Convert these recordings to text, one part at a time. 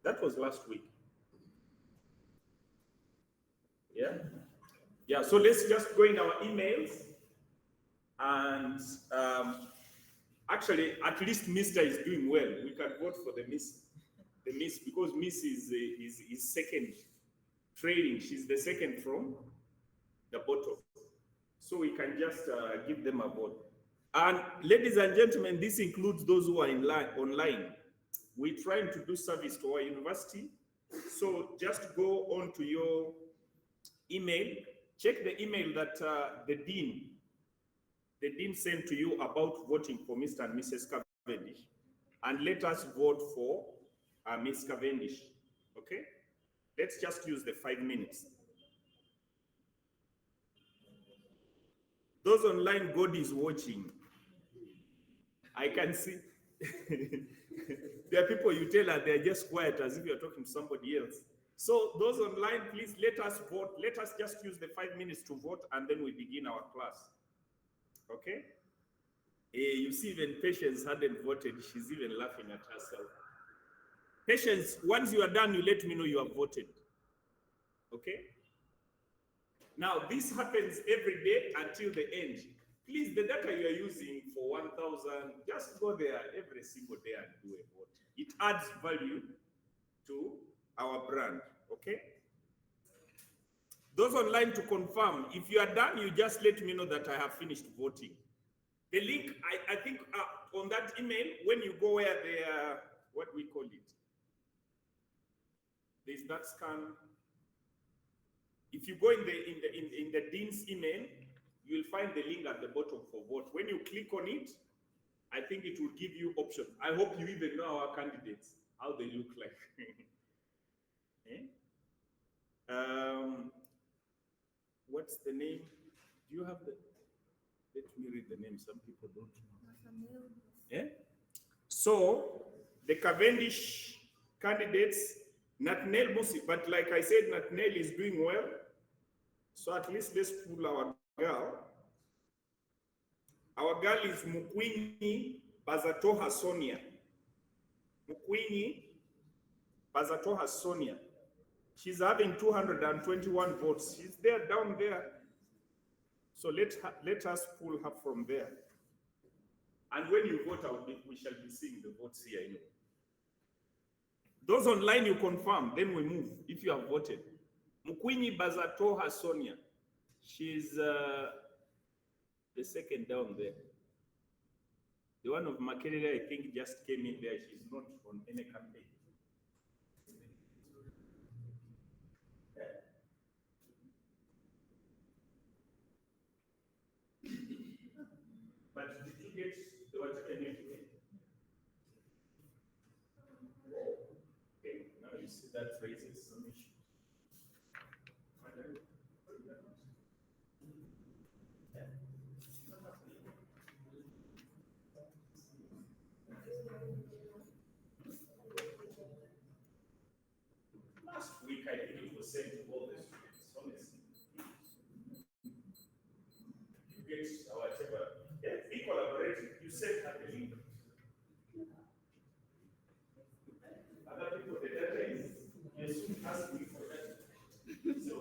That was last week. Yeah. Yeah. So let's just go in our emails and actually, at least Mr. is doing well. We can vote for the Miss. The Miss, because Miss is second trading. She's the second from the bottom. So we can just give them a vote. And ladies and gentlemen, this includes those who are online. We're trying to do service to our university. So just go on to your email, check the email that the dean sent to you about voting for Mr. and Mrs. Cavendish, and let us vote for Ms. Cavendish. Okay? Let's just use the 5 minutes. Those online, God is watching. I can see. There are people you tell her they're just quiet as if you're talking to somebody else. So those online, please let us vote. Let us just use the 5 minutes to vote, and then we begin our class. Okay? You see, even Patience hadn't voted. She's even laughing at herself. Patience, once you are done, you let me know you have voted. Okay? Now, this happens every day until the end. Please, the data you are using for 1,000, just go there every single day and do a vote. It adds value to our brand, okay? Those online to confirm, if you are done, you just let me know that I have finished voting. The link, I think on that email, when you go where the, what we call it? There's that scan. If you go in the dean's email, you'll find the link at the bottom for vote. When you click on it, I think it will give you options. I hope you even know our candidates, how they look like. What's the name? Do you have the? Let me read the name. Some people don't know. Yeah. So the Cavendish candidates, Nathaniel Musi, but like I said, Nathaniel is doing well. So at least let's pull our girl. Our girl is Mukwini Bazatoha Sonia. Mukwini Bazatoha Sonia. She's having 221 votes. She's there, down there. So let us pull her from there. And when you vote, we shall be seeing the votes here. You know. Those online, you confirm, then we move, if you have voted. Mukwini Bazatoha Sonia. She's the second down there. The one of Makerere, I think, just came in there. She's not on any campaign. But did you get the whatever you get? Okay, now you see that raises some issues. Last week, I think it was sent to all the students, honestly. You get whatever. Yeah, be collaborative. You sent her the link. Other people, the data is, you soon ask me for that. So,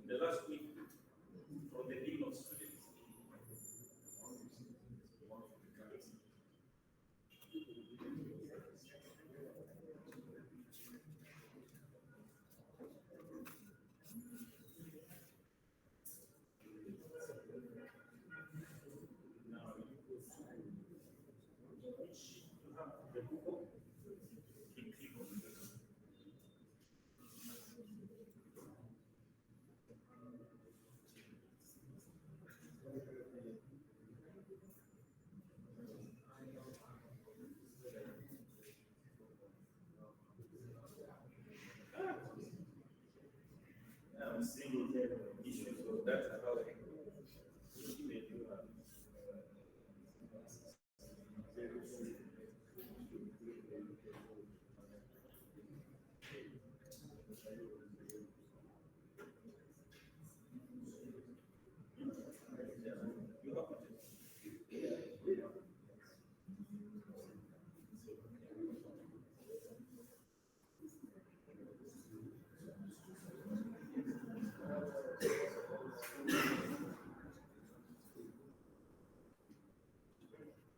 the last week, from the dean of students, I'm seeing issues of that.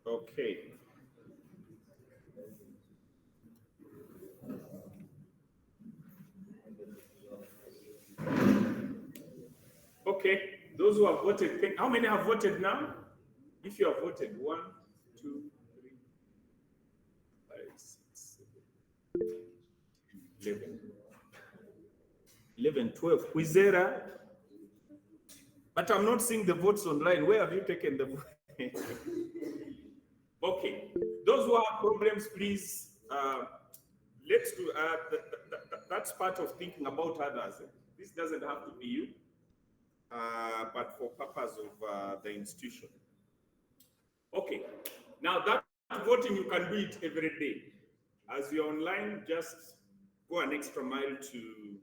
Okay. Okay. Those who have voted, how many have voted now? If you have voted, 1, 2, 3, 5, 6, 7, 11. 11, 12. Quizera. But I'm not seeing the votes online. Where have you taken the vote? Okay. Those who have problems, please, let's do, that's part of thinking about others. This doesn't have to be you, but for purpose of the institution. Okay. Now that voting, you can do it every day. As you're online, just go an extra mile to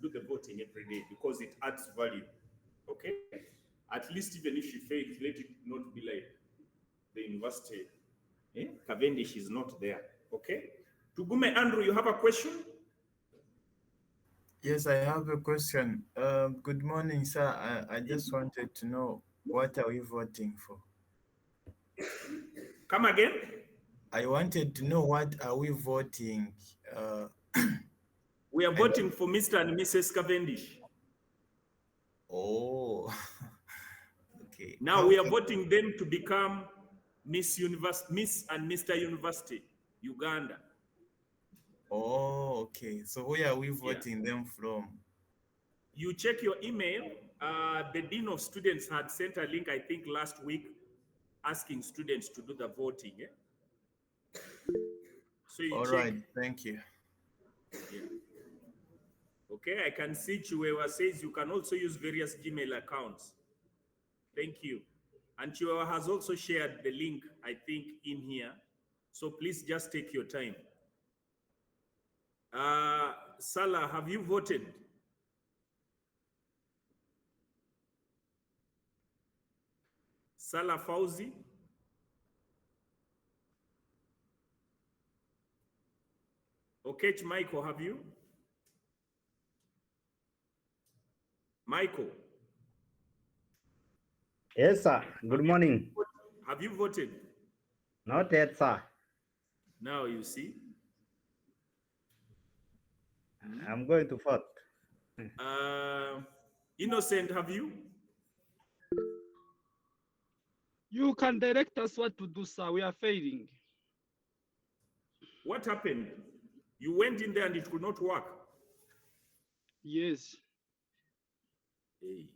do the voting every day because it adds value. Okay? At least even if she fails, let it not be like the university. Cavendish is not there. Okay? Tugume Andrew, you have a question? Yes, I have a question. Good morning, sir. I just wanted to know, what are we voting for? Come again? I wanted to know, what are we voting? We are voting for Mr. and Mrs. Cavendish. Oh, okay. Now we are voting them to become Miss and Mr. University, Uganda. Oh, okay. So where are we voting them from? You check your email. The Dean of Students had sent a link, I think, last week, asking students to do the voting. So you All check. right, thank you. Yeah. Okay, I can see Chiwewa says you can also use various Gmail accounts. Thank you. And Chiwewa has also shared the link, I think, in here. So please just take your time. Salah, have you voted? Salah Fauzi? Okay, Michael, have you? Michael? Yes, sir. Good morning. Have you voted? Not yet, sir. Now you see. I'm going to vote. Innocent, have you? You can direct us what to do, sir. We are failing. What happened? You went in there and it could not work. Yes. Hey.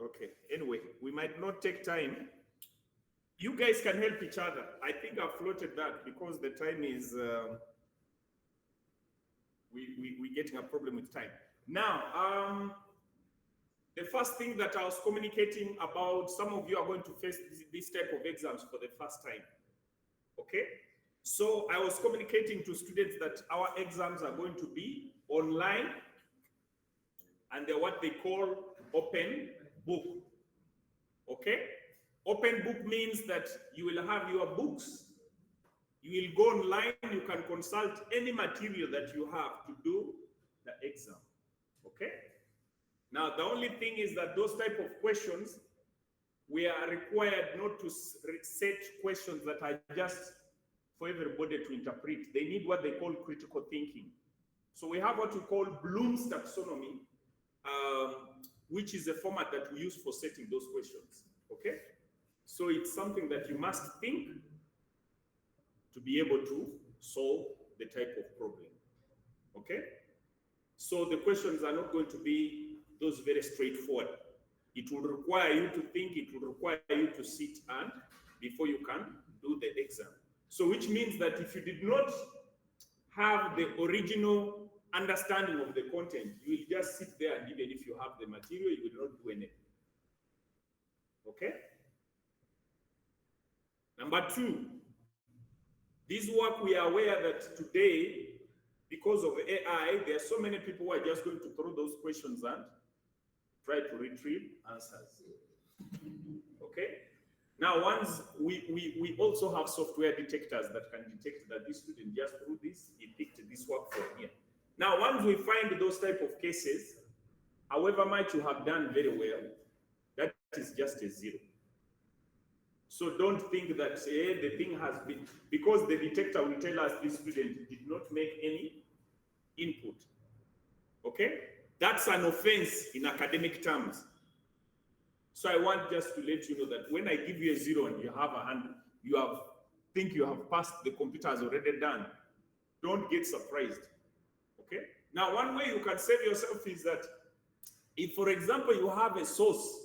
Okay, anyway, we might not take time. You guys can help each other. I think I've floated that because the time is, we're getting a problem with time. Now, the first thing that I was communicating about, some of you are going to face this type of exams for the first time. Okay? So I was communicating to students that our exams are going to be online and they're what they call open book. Okay? Open book means that you will have your books. You will go online, you can consult any material that you have to do the exam. Okay? Now, the only thing is that those type of questions, we are required not to set questions that are just for everybody to interpret. They need what they call critical thinking. So we have what we call Bloom's taxonomy, which is a format that we use for setting those questions. Okay? So it's something that you must think to be able to solve the type of problem. Okay? So the questions are not going to be those very straightforward. It will require you to think, it will require you to sit and before you can do the exam. So which means that if you did not have the original understanding of the content. You will just sit there, and even if you have the material, you will not do anything. Okay? Number two, this work, we are aware that today, because of AI, there are so many people who are just going to throw those questions and try to retrieve answers. Okay? Now, once we also have software detectors that can detect that this student just threw this, he picked this work from here. Now, once we find those type of cases, however much you have done very well, that is just a zero. So don't think that the thing has been, because the detector will tell us this student did not make any input. Okay? That's an offense in academic terms. So I want just to let you know that when I give you a zero and you have a 100, think you have passed, the computer has already done. Don't get surprised. Okay? Now, one way you can save yourself is that if, for example, you have a source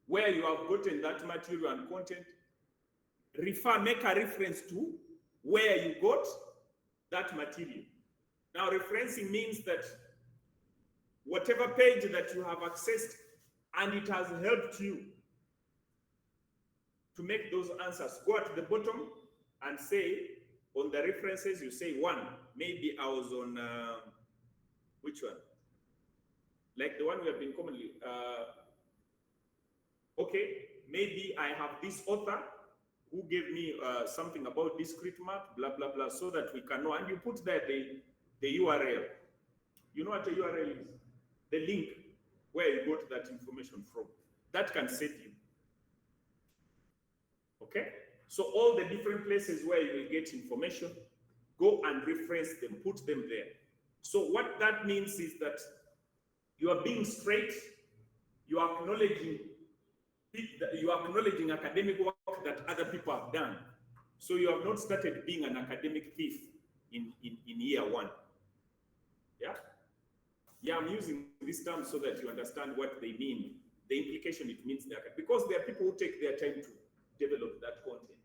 where you have gotten that material and content, make a reference to where you got that material. Now, referencing means that whatever page that you have accessed and it has helped you to make those answers, go at the bottom and say, on the references, you say one. Maybe I was on, which one? Like the one we have been commonly, okay, maybe I have this author who gave me something about discrete math, blah, blah, blah, so that we can know. And you put there the URL. You know what a URL is? The link where you got that information from. That can save you. Okay? So all the different places where you will get information, go and reference them, put them there. So what that means is that you are being straight, you are acknowledging academic work that other people have done. So you have not started being an academic thief in year one. Yeah? Yeah, I'm using this term so that you understand what they mean. The implication it means that, because there are people who take their time to develop that content.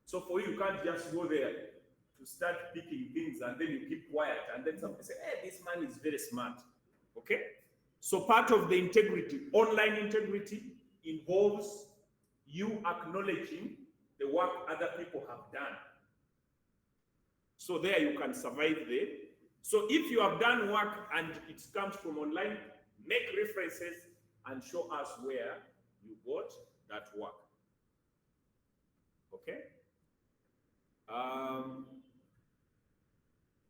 So for you can't just go there to start picking things and then you keep quiet and then somebody say, hey, this man is very smart. Okay? So part of the integrity, online integrity, involves you acknowledging the work other people have done. So there you can survive there. So if you have done work and it comes from online, make references and show us where you got that work. Okay?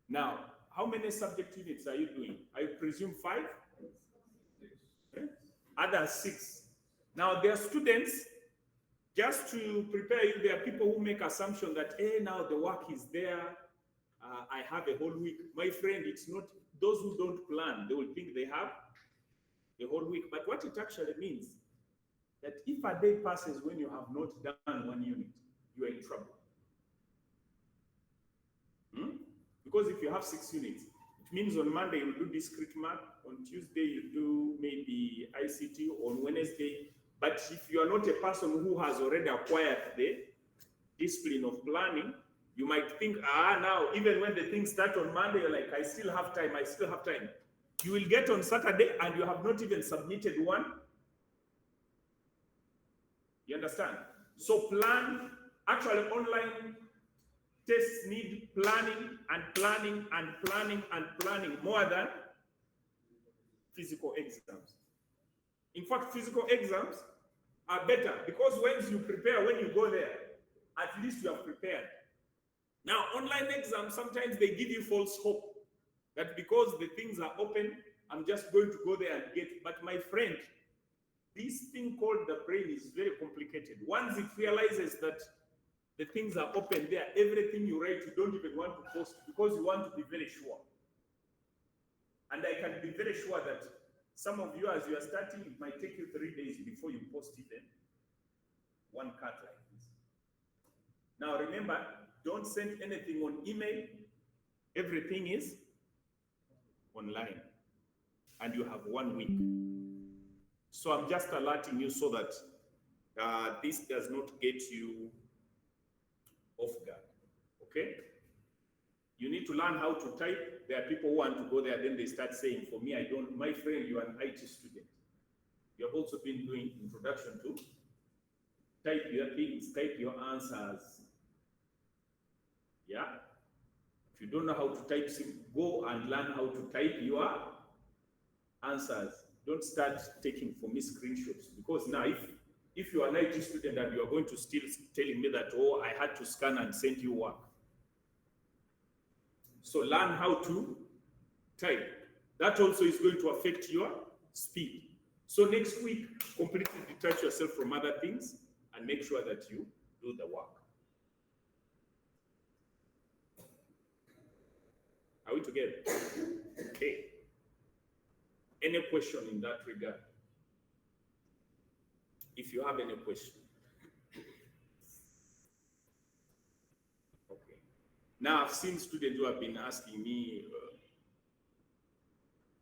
Now, how many subject units are you doing? I presume 5? Okay. Others 6. Now, there are students, just to prepare you, there are people who make assumption that, hey, now the work is there. I have a whole week. My friend, it's not, those who don't plan, they will think they have a whole week. But what it actually means, that if a day passes when you have not done one unit, you are in trouble. Because if you have 6 units, it means on Monday you do discrete math, on Tuesday you do maybe ICT, on Wednesday. But if you are not a person who has already acquired the discipline of planning, you might think, now, even when the things start on Monday, you're like, I still have time. You will get on Saturday and you have not even submitted one. You understand? So plan, actually online tests need planning and planning and planning and planning more than physical exams. In fact, physical exams are better because once you prepare, when you go there, at least you have prepared. Now, online exams, sometimes they give you false hope that because the things are open, I'm just going to go there and get. But my friend, this thing called the brain is very complicated. Once it realizes that the things are open there, everything you write, you don't even want to post because you want to be very sure. And I can be very sure that some of you, as you are starting, it might take you 3 days before you post even one cut like this. Now remember, don't send anything on email. Everything is online. And you have 1 week. So I'm just alerting you so that this does not get you off guard. Okay? You need to learn how to type. There are people who want to go there, then they start saying, for me, I don't. My friend, you are an IT student. You have also been doing introduction to type your things, type your answers. Yeah? If you don't know how to type, go and learn how to type your answers. Don't start taking for me screenshots, because now if you are an IT student and you are going to still telling me that, oh, I had to scan and send you work. So learn how to type. That also is going to affect your speed. So next week, completely detach yourself from other things and make sure that you do the work. Are we together? Okay. Any question in that regard? If you have any question. Okay. Now, I've seen students who have been asking me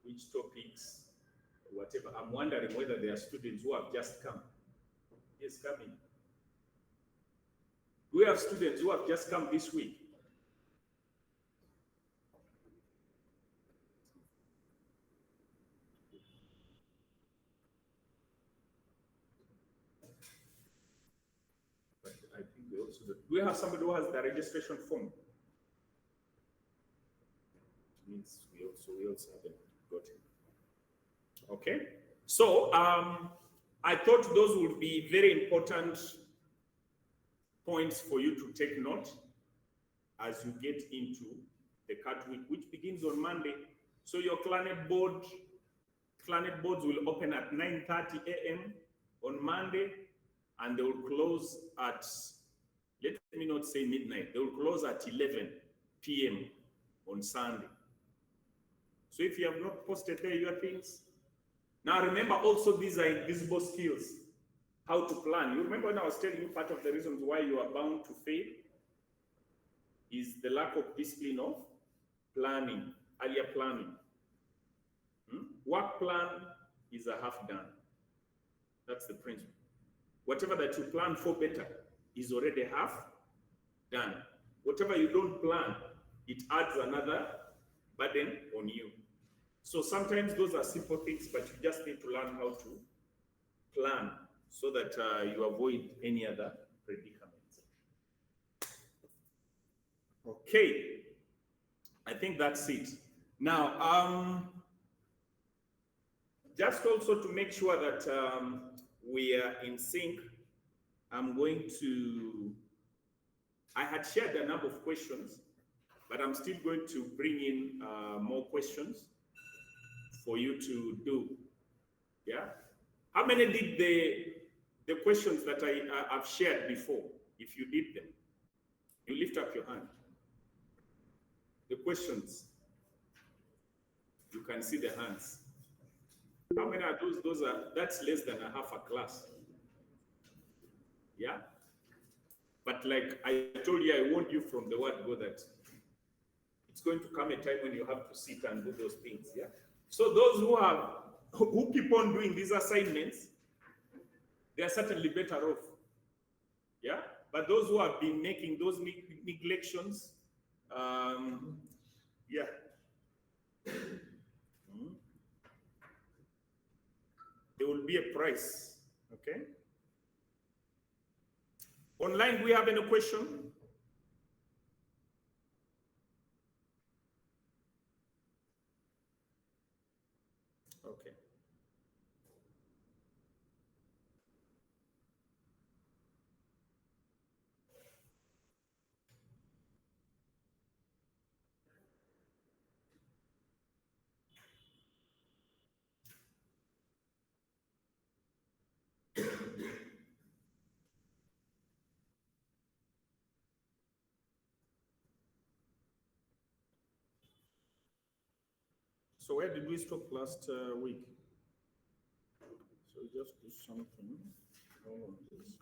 which topics, whatever. I'm wondering whether there are students who have just come. Yes, coming. Do we have students who have just come this week? But I think we also do. Do we have somebody who has the registration form? It means we also haven't got it. Okay. So I thought those would be very important points for you to take note as you get into the CAT week, which begins on Monday. So your Clanet boards will open at 9:30 a.m. on Monday, and they will close at, let me not say midnight, they will close at 11 p.m. on Sunday. So if you have not posted there your things, now remember also these are invisible skills, how to plan. You remember when I was telling you part of the reasons why you are bound to fail is the lack of discipline of planning, earlier planning. Work plan is a half done. That's the principle. Whatever that you plan for better is already half done. Whatever you don't plan, it adds another burden on you. So sometimes those are simple things, but you just need to learn how to plan so that you avoid any other predicaments. Okay, I think that's it. Now, just also to make sure that we are in sync, I'm going to, I had shared a number of questions, but I'm still going to bring in more questions for you to do. Yeah? How many did the questions that I've shared before? If you did them, you lift up your hand. The questions, you can see the hands. How many are those? That's less than a half a class. Yeah? But like I told you, I warned you from the word go that it's going to come a time when you have to sit and do those things. Yeah? So those who keep on doing these assignments, they are certainly better off. Yeah? But those who have been making those neglections, yeah. There will be a price. Okay? Online, do we have any question? Okay. So where did we stop last week? So just do something. All of this.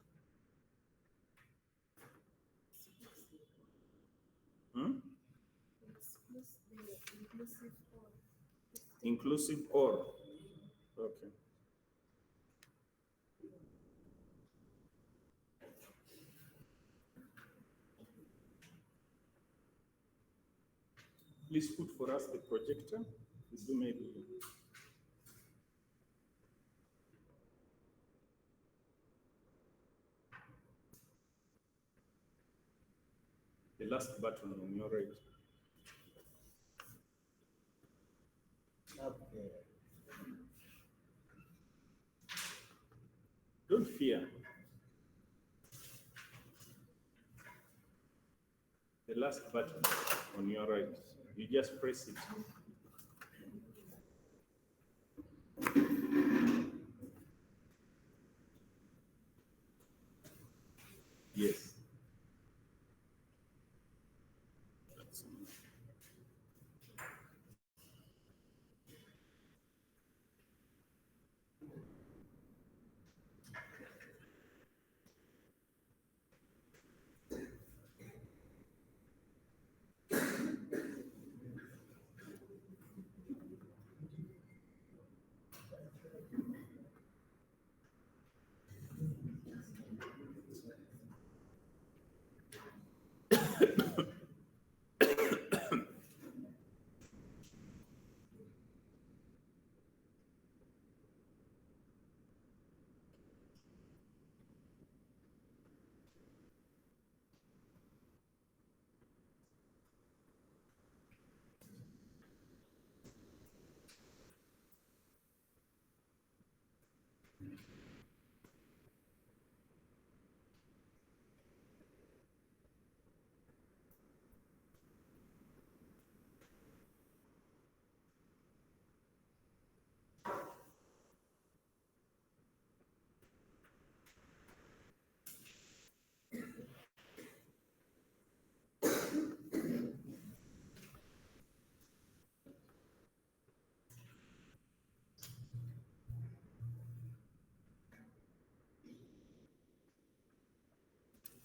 Inclusive or. Okay. Please put for us the projector. Please do maybe. The last button on your right. Okay. Don't fear. The last button on your right. You just press it. Yes.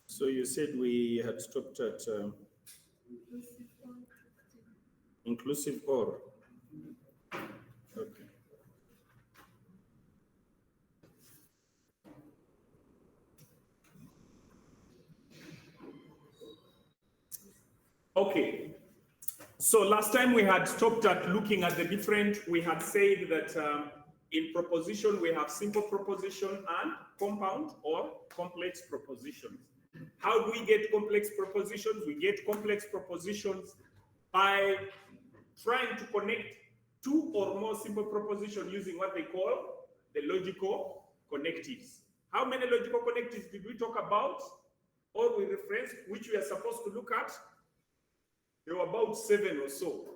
So you said we had stopped at inclusive or. Okay. Okay. So last time we had stopped at looking at the different, we had said that in proposition we have simple proposition and compound or complex propositions. How do we get complex propositions? We get complex propositions by trying to connect two or more simple propositions using what they call the logical connectives. How many logical connectives did we talk about or we referenced, which we are supposed to look at? There were about 7 or so,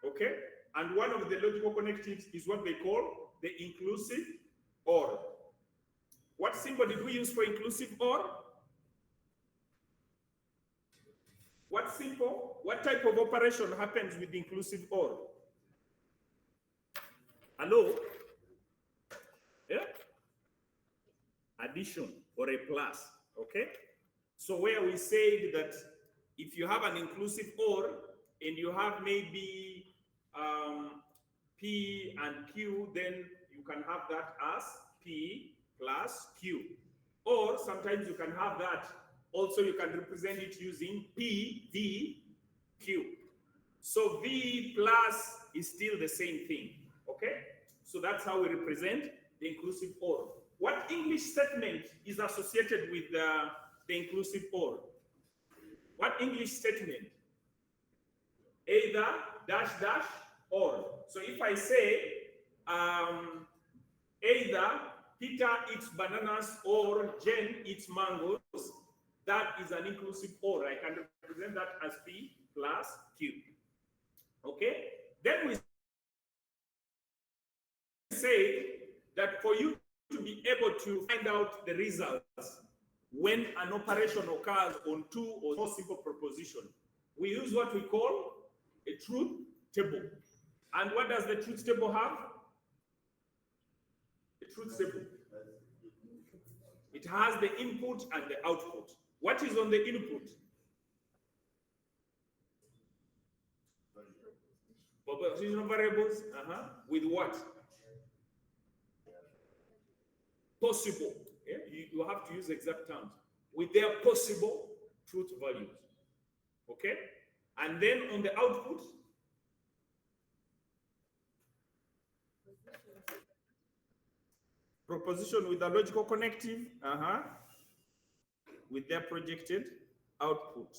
okay? And one of the logical connectives is what they call the inclusive OR. What symbol did we use for inclusive OR? What symbol, what type of operation happens with inclusive OR? Hello? Yeah? Addition or a plus, okay? So where we said that if you have an inclusive OR and you have maybe P and Q, then you can have that as P plus Q. Or sometimes you can have that, also you can represent it using P, V, Q. So V plus is still the same thing, okay? So that's how we represent the inclusive OR. What English statement is associated with the inclusive OR? What English statement? Either, dash, dash, or. So if I say, either Peter eats bananas or Jane eats mangoes, that is an inclusive OR. I can represent that as P plus Q. Okay? Then we say that for you to be able to find out the results when an operation occurs on two or more simple propositions, we use what we call a truth table. And what does the truth table have? The truth table. It has the input and the output. What is on the input? Propositional variables. With what? Possible. Yeah? You have to use exact terms. With their possible truth values. Okay? And then on the output, Proposition with a logical connective, with their projected output.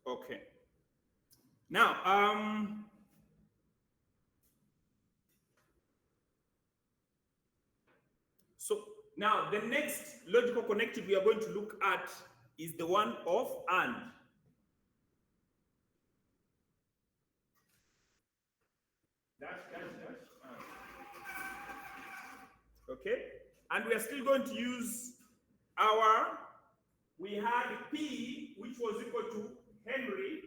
Okay. Now, so now the next logical connective we are going to look at is the one of AND. Okay, and we are still going to use we had P, which was equal to Henry.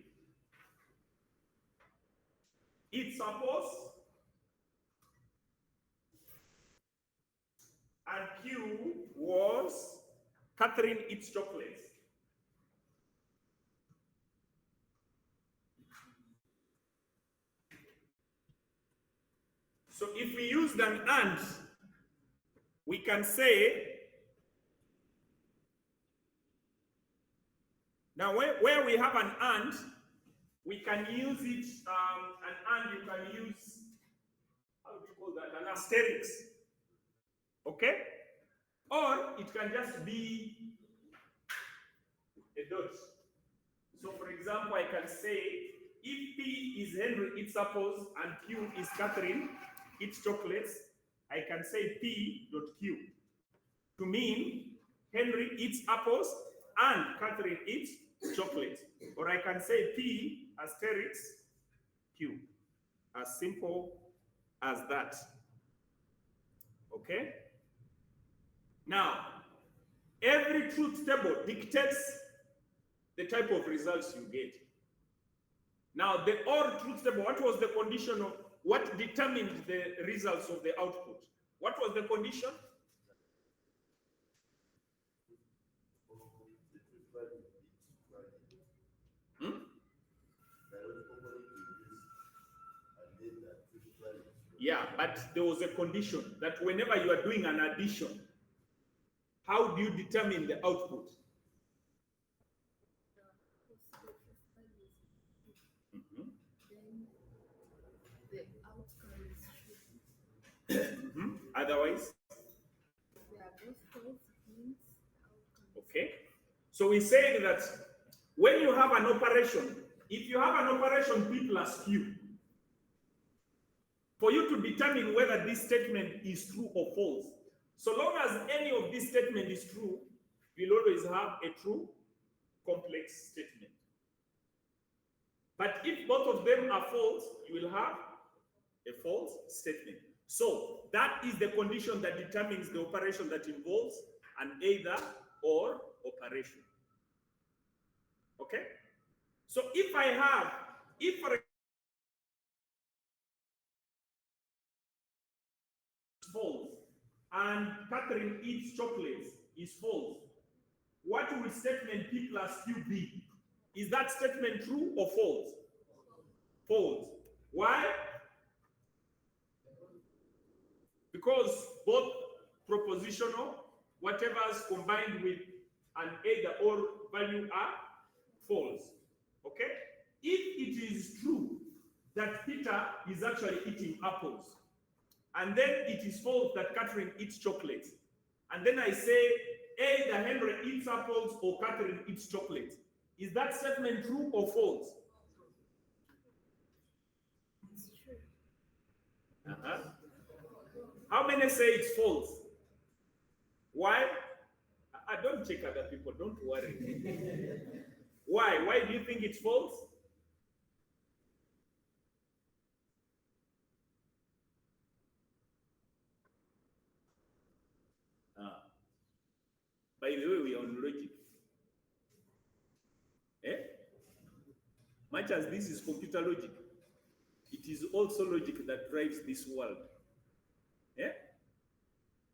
It's suppose, and Q was Catherine eats chocolates. So if we use an AND, we can say, now where we have an AND, we can use it, an AND you can use, how do you call that, an asterisk, okay? Or it can just be a dot. So for example, I can say, if P is Henry eats apples and Q is Catherine eats chocolates, I can say P dot Q to mean Henry eats apples and Catherine eats chocolate. Or I can say P asterisk Q. As simple as that. Okay? Now, every truth table dictates the type of results you get. Now, the OR truth table, what was the condition of, what determined the results of the output? What was the condition? Yeah, but there was a condition that whenever you are doing an addition, how do you determine the output? The outcome is true. Otherwise? Yeah, both false means outcome. Okay. So we say that when you have an operation, if you have an operation P plus Q, for you to determine whether this statement is true or false, so long as any of this statement is true, you'll always have a true complex statement. But if both of them are false, you will have a false statement. So that is the condition that determines the operation that involves an either or operation. Okay? So if for false and Catherine eats chocolates is false, what will statement P plus Q be? Is that statement true or false? False. Why? Because both propositional, whatever's combined with an either or value are false. Okay? If it is true that Peter is actually eating apples, and then it is false that Catherine eats chocolate, and then I say either Henry eats apples or Catherine eats chocolate, is that statement true or false? It's true. How many say it's false? Why? I don't check other people, don't worry. Why? Why do you think it's false? By the way, we are on logic. Much as this is computer logic, it is also logic that drives this world.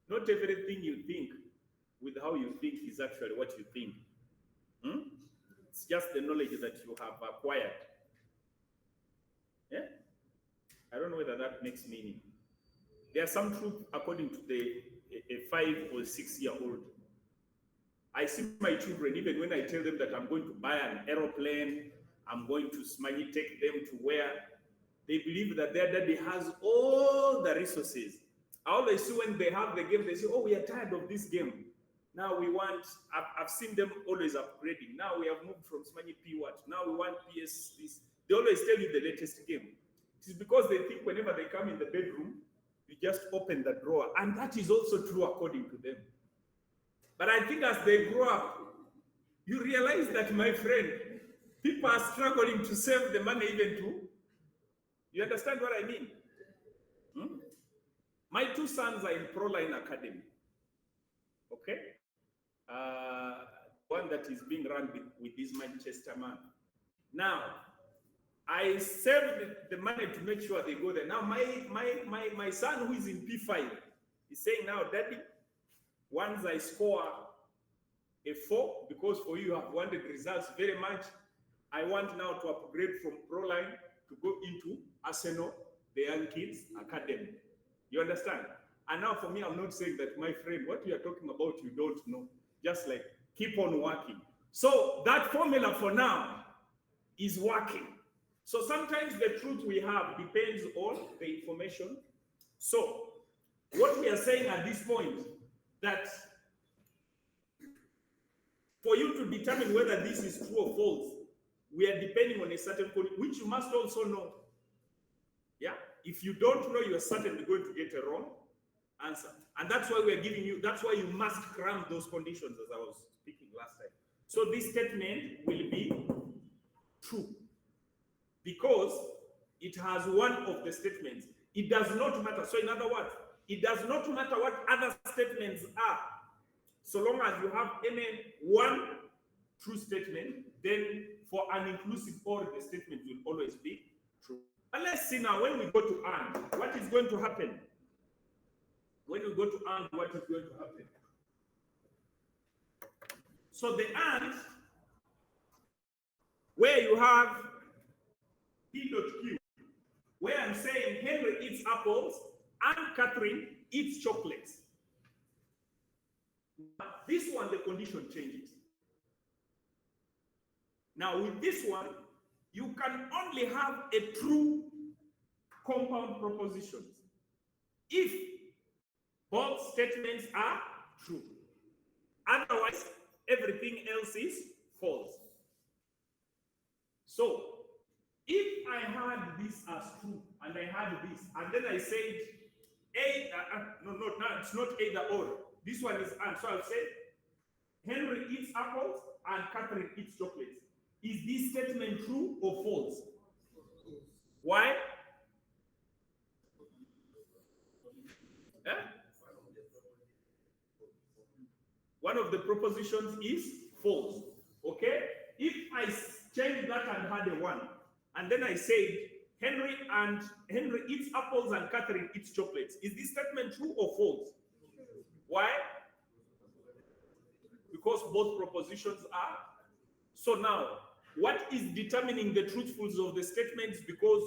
Not everything you think with how you think is actually what you think. Hmm? It's just the knowledge that you have acquired. Yeah? I don't know whether that makes meaning. There are some truth according to a 5 or 6 year old. I see my children, even when I tell them that I'm going to buy an aeroplane, I'm going to take them to where they believe that their daddy has all the resources. I always see when they have the game, they say, oh, we are tired of this game. Now we want, I've seen them always upgrading. Now we have moved from Smanyi P what? Now we want PS this. They always tell you the latest game. It is because they think whenever they come in the bedroom, you just open the drawer. And that is also true according to them. But I think as they grow up, you realize that, my friend, people are struggling to save the money even to. You understand what I mean? Hmm? My 2 sons are in Proline Academy. Okay? One that is being run with this Manchester man. Now, I saved the money to make sure they go there. Now, my son who is in P5 is saying now, Daddy, once I score a 4, because for you have wanted results very much, I want now to upgrade from Proline to go into Arsenal, the Young Kids Academy. You understand? And now for me, I'm not saying that, my friend, what you are talking about, you don't know. Just like, keep on working. So that formula for now is working. So sometimes the truth we have depends on the information. So what we are saying at this point, that for you to determine whether this is true or false, we are depending on a certain code, which you must also know. Yeah? If you don't know, you are certainly going to get a wrong answer. And that's why we are giving you, that's why you must cram those conditions, as I was speaking last time. So this statement will be true because it has one of the statements. It does not matter. So in other words, it does not matter what other statements are. So long as you have any one true statement, then for an inclusive or the statement will always be true. And let's see now, when we go to and, what is going to happen? When we go to and, what is going to happen? So the and, where you have P.Q, where I'm saying Henry eats apples and Catherine eats chocolates. This one, the condition changes. Now with this one, you can only have a true compound propositions if both statements are true. Otherwise, everything else is false. So, if I had this as true, and I had this, and then I said, it's not either or. This one is and. So I'll say, Henry eats apples and Catherine eats chocolates. Is this statement true or false? Why? Eh? One of the propositions is false. Okay? If I change that and had a 1, and then I said, Henry eats apples and Catherine eats chocolates. Is this statement true or false? Why? Because both propositions are. So now, what is determining the truthfulness of the statements? Because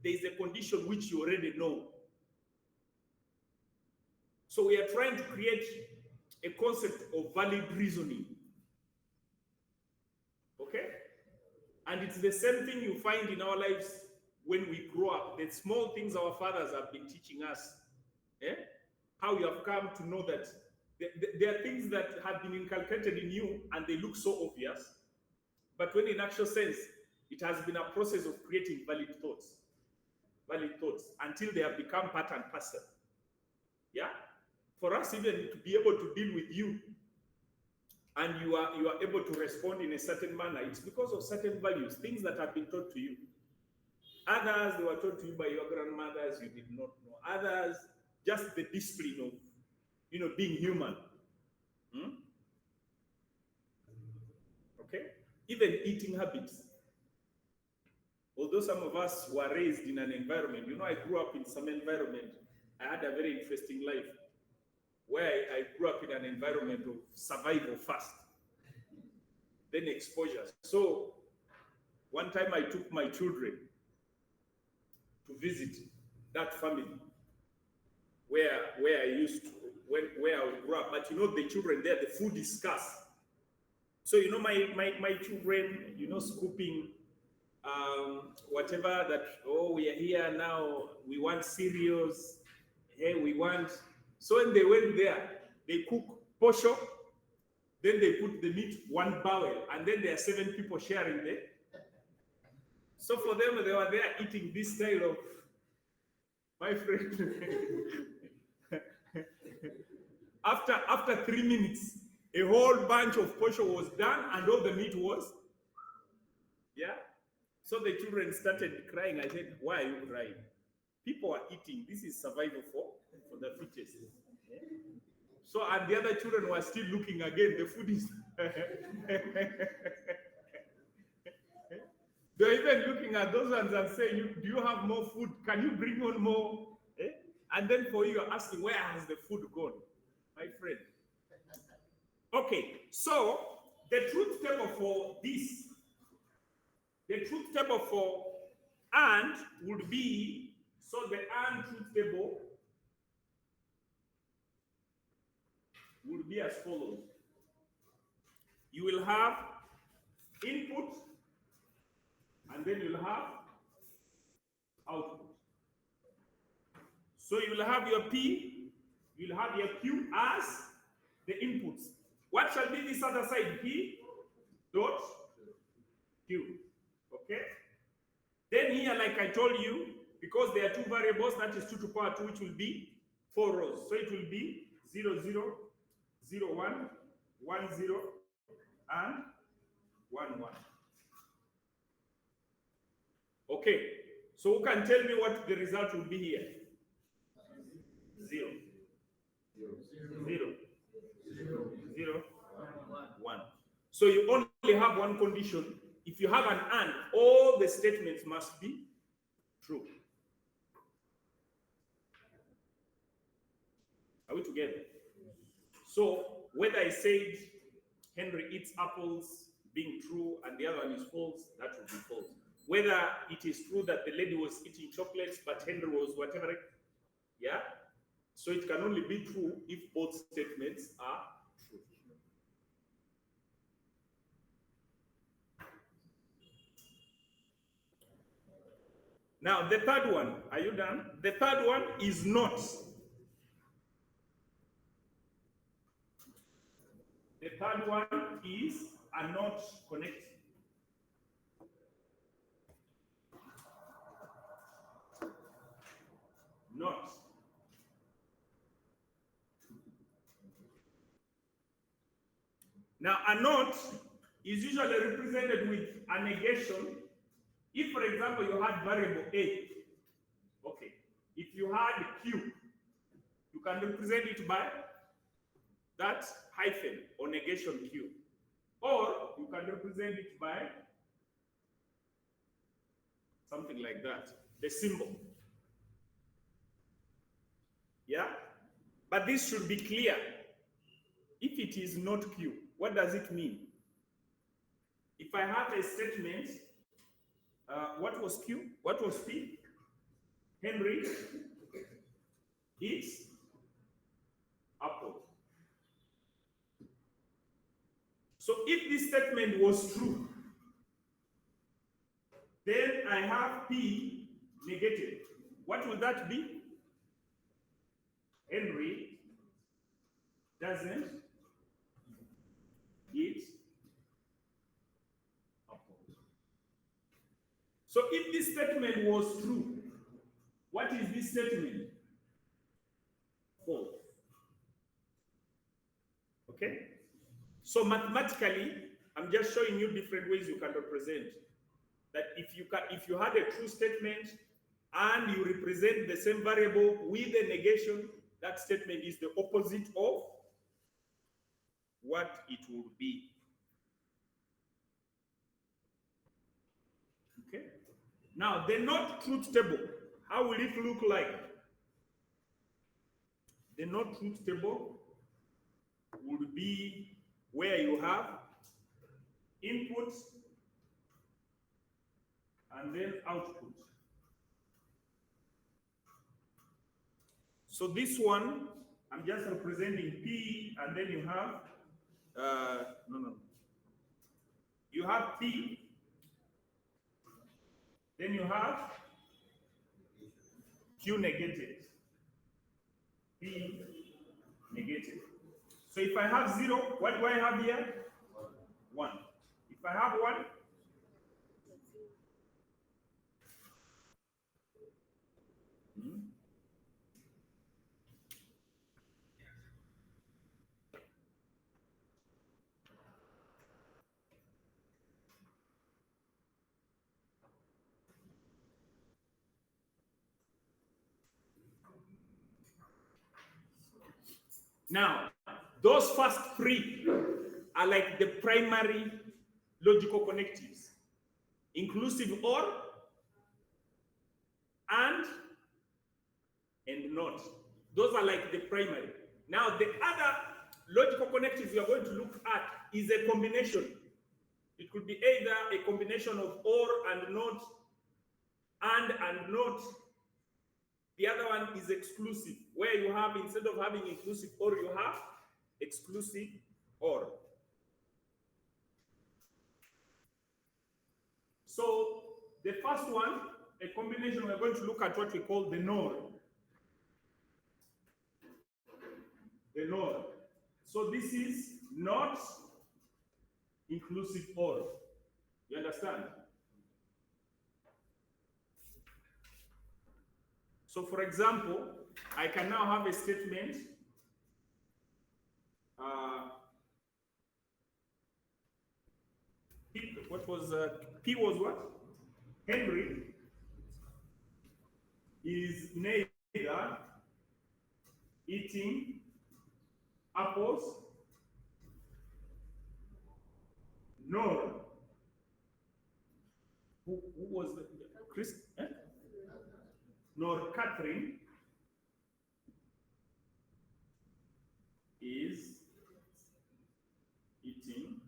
there is a condition which you already know. So we are trying to create a concept of valid reasoning. Okay? And it's the same thing you find in our lives when we grow up. The small things our fathers have been teaching us. Eh? How you have come to know that there are things that have been inculcated in you and they look so obvious. But when in actual sense, it has been a process of creating valid thoughts until they have become part and parcel. Yeah? For us even to be able to deal with you and you are able to respond in a certain manner, it's because of certain values, things that have been taught to you. Others, they were taught to you by your grandmothers, you did not know. Others, just the discipline of, being human. Okay? Even eating habits. Although some of us were raised in an environment, I grew up in some environment. I had a very interesting life where I grew up in an environment of survival first, then exposure. So one time I took my children to visit that family where I used to, where I grew up. But you know, the children there, the food is scarce. So you know, my children, you know, scooping whatever that, oh, we are here now, we want cereals, hey, we want. So when they went there, they cook posho, then they put the meat one barrel, and then there are 7 people sharing there. So for them, they were there eating this style of, my friend. after 3 minutes, a whole bunch of posho was done, and all the meat was, yeah. So the children started crying. I said, why are you crying? People are eating. This is survival for the fittest. So, and the other children were still looking again. The food is. They're even looking at those ones and saying, do you have more food? Can you bring on more? Eh? And then for you, you're asking, where has the food gone? My friend. Okay, so the truth table for this, the truth table for and would be, so the and truth table would be as follows. You will have input, and then you'll have output. So you will have your P, you'll have your Q as the inputs. What shall be this other side? P dot Q. Okay? Then here, like I told you, because there are 2 variables, that is 2 to the power 2, which will be 4 rows. So it will be 0, 0, 0, 1, 1, 0, and 1, 1. Okay, so who can tell me what the result will be here? 0, 0, 0, 1. So you only have one condition. If you have an and, all the statements must be true. Are we together? So whether I said Henry eats apples being true and the other one is false, that would be false. Whether it is true that the lady was eating chocolates but Henry was whatever, yeah? So it can only be true if both statements are true. Now the third one, are you done? The third one is not. The third one is a not connected. Not. Now, a not is usually represented with a negation. If, for example, you had variable A, okay, if you had Q, you can represent it by that hyphen or negation Q. Or you can represent it by something like that, the symbol. Yeah? But this should be clear. If it is not Q, what does it mean? If I have a statement, what was Q? What was P? Henry eats apple. So if this statement was true, then I have P negated. What will that be? Henry doesn't eat apple. So if this statement was true, what is this statement? False. Okay? So mathematically, I'm just showing you different ways you can represent that. If you had a true statement and you represent the same variable with a negation, that statement is the opposite of what it would be. Okay? Now, the not truth table, how will it look like? The not truth table would be where you have input and then output. So this one, I'm just representing P, and then you have, no. You have P, then you have Q negative, P negative. So if I have 0, what do I have here? 1. If I have 1, now, those first 3 are like the primary logical connectives. Inclusive OR, and not. Those are like the primary. Now, the other logical connectives we are going to look at is a combination. It could be either a combination of OR and not, and not. The other one is exclusive, where you have, instead of having inclusive OR, you have exclusive OR. So the first one, a combination, we're going to look at what we call the NOR. The NOR. So this is not inclusive OR. You understand? So for example, I can now have a statement. P was what? Henry is neither eating apples nor who was the Chris? Nor Catherine is eating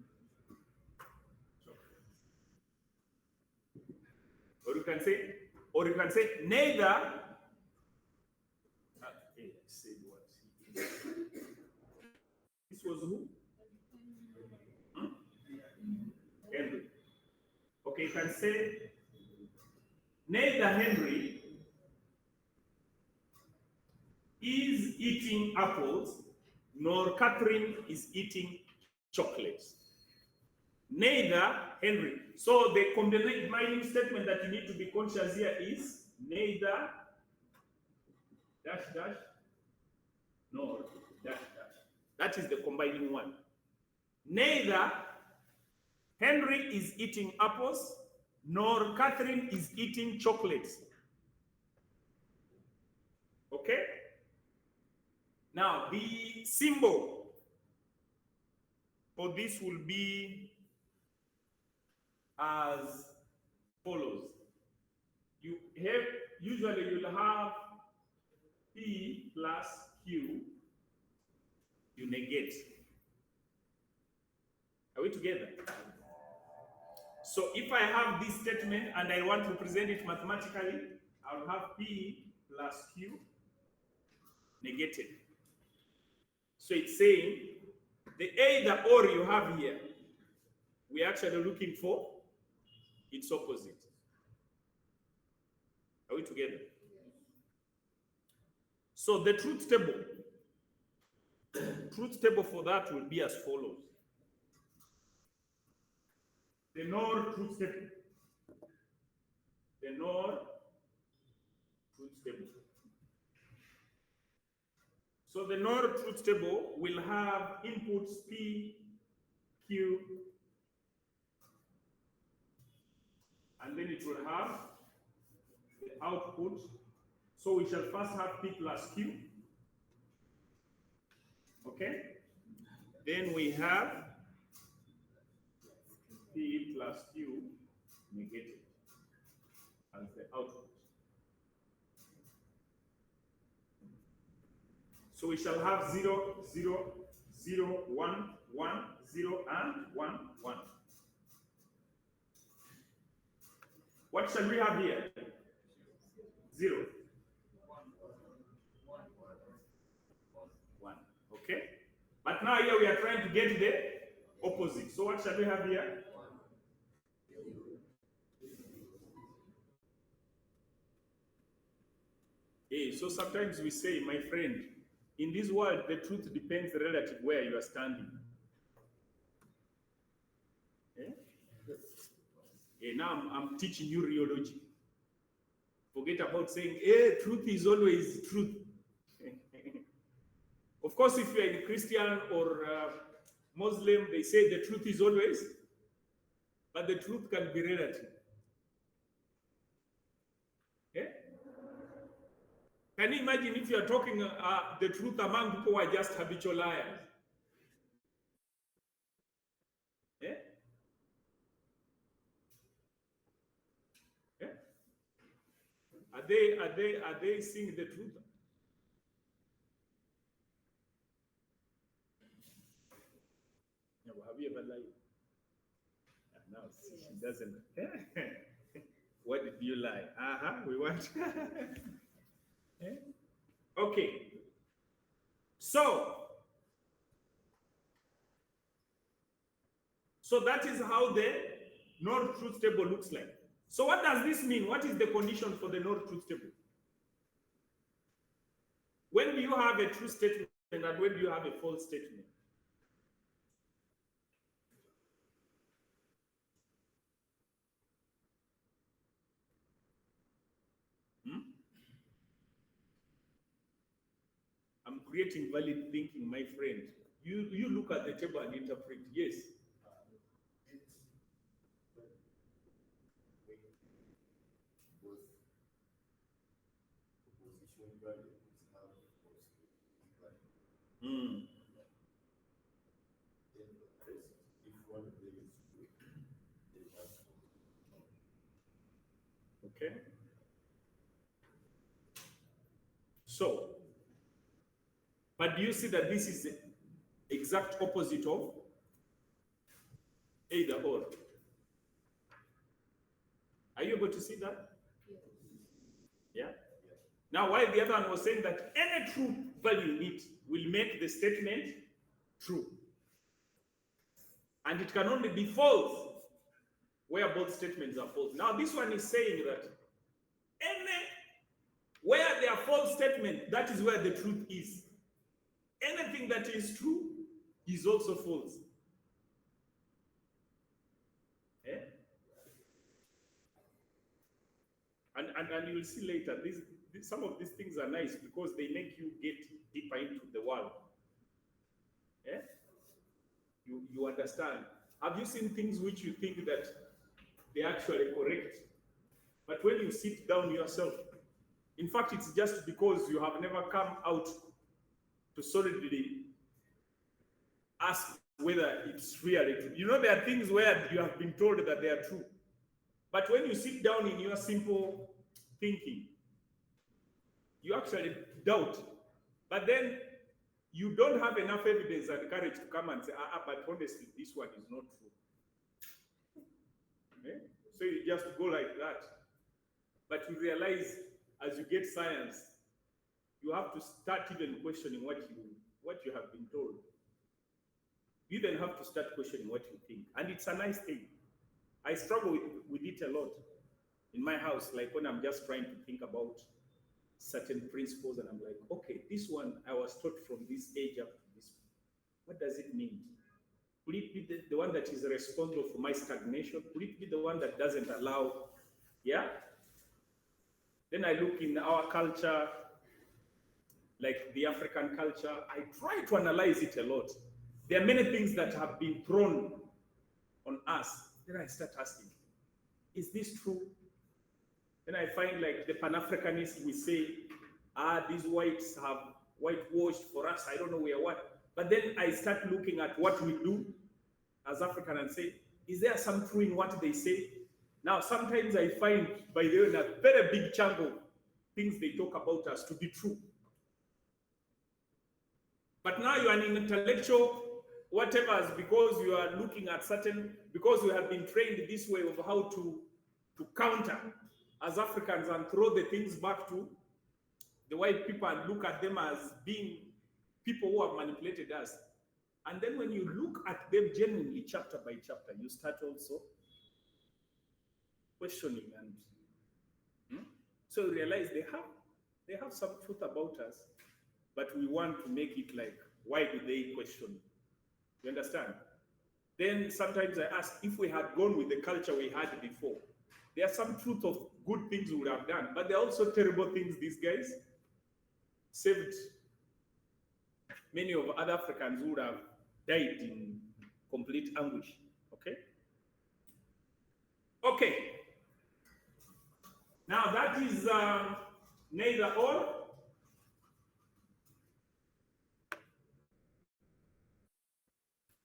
chocolate. Or you can say neither. Said what? This was who? Henry. Okay, you can say neither Henry is eating apples, nor Catherine is eating chocolates. Neither Henry. So the combining statement that you need to be conscious here is neither dash dash nor dash dash. That is the combining one. Neither Henry is eating apples, nor Catherine is eating chocolates. Okay? Now, the symbol for this will be as follows. Usually you'll have P plus Q, you negate. Are we together? So if I have this statement and I want to present it mathematically, I'll have P plus Q negated. So it's saying the either or you have here, we're actually looking for its opposite. Are we together? So the truth table for that will be as follows. The NOR truth table. The NOR truth table. So the NOR truth table will have inputs P, Q, and then it will have the output. So we shall first have P plus Q. Okay? Then we have P plus Q negative as the output. So we shall have 0, 0, 0, 1, 1, 0, and 1, 1. What shall we have here? 0. 1. Okay? But now here we are trying to get the opposite. So what shall we have here? So sometimes we say, my friend, in this world, the truth depends relative where you are standing. Now I'm teaching you rheology. Forget about saying, truth is always truth. Of course, if you're a Christian or Muslim, they say the truth is always, but the truth can be relative. Yeah? Can you imagine if you're talking the truth among people who are just habitual liars? Yeah? Yeah? Are they seeing the truth? Have you ever lied? No, she doesn't. What did you lie? We want. Okay. So that is how the North truth table looks like. So what does this mean? What is the condition for the North truth table? When do you have a true statement and when do you have a false statement? I'm creating valid thinking, my friend. You look at the table and interpret. Yes. Okay. So, but do you see that this is the exact opposite of either or? Are you able to see that? Yeah. Now, while the other one was saying that any true value in it will make the statement true. And it can only be false where both statements are false. Now, this one is saying that where there are false statements, that is where the truth is. Anything that is true is also false. And you will see later, some of these things are nice because they make you get deeper into the world. You understand. Have you seen things which you think that they're actually correct? But when you sit down yourself, in fact, it's just because you have never come out to solidly ask whether it's really true. You know, there are things where you have been told that they are true. But when you sit down in your simple thinking, you actually doubt. But then you don't have enough evidence and courage to come and say, but honestly, this one is not true. Okay? So you just go like that. But you realize as you get science, you have to start even questioning what you have been told. You then have to start questioning what you think. And it's a nice thing. I struggle with it a lot in my house, like when I'm just trying to think about certain principles and I'm like, okay, this one I was taught from this age up to this. What does it mean? Could it be the one that is responsible for my stagnation? Could it be the one that doesn't allow? Yeah? Then I look in our culture, like the African culture, I try to analyze it a lot. There are many things that have been thrown on us. Then I start asking, is this true? Then I find like the Pan-Africanists, we say, these whites have whitewashed for us. I don't know where what. But then I start looking at what we do as African and say, is there some true in what they say? Now, sometimes I find, by the way, a very big chunk of things they talk about us to be true. But now you are an intellectual, whatever, because you are looking at certain, because you have been trained this way of how to counter as Africans and throw the things back to the white people and look at them as being people who have manipulated us. And then when you look at them genuinely, chapter by chapter, you start also questioning and so you realize they have some truth about us, but we want to make it like, why do they question? You understand? Then sometimes I ask, if we had gone with the culture we had before, there are some truth of good things we would have done, but there are also terrible things these guys saved. Many of other Africans would have died in complete anguish. Okay? Okay. Now that is neither or.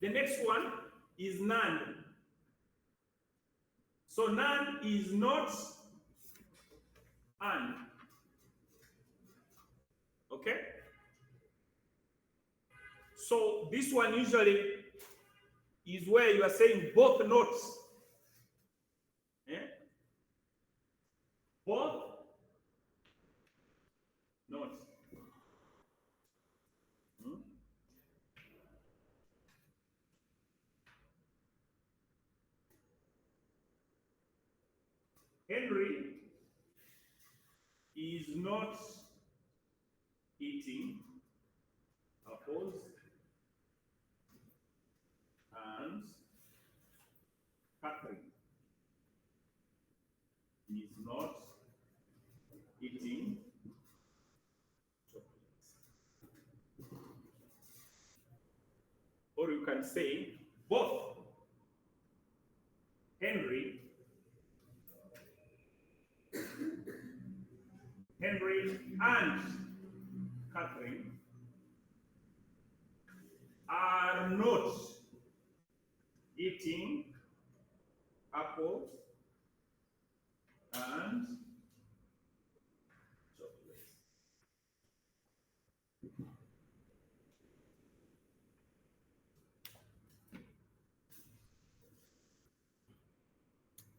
The next one is none. So none is not and. Okay? So this one usually is where you are saying both notes. Yeah? Both notes. Henry is not eating apples and Catherine is not eating chocolates. Or you can say both Henry and Catherine are not eating apples and chocolates.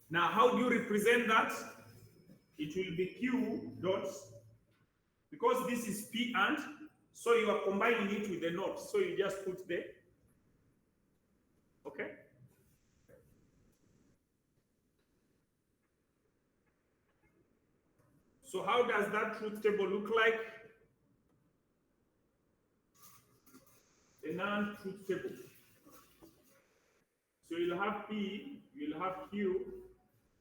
Now, how do you represent that? It will be Q dots, because this is P and, so you are combining it with the not. So you just put the, okay? So how does that truth table look like? A non-truth table. So you'll have P, you'll have Q,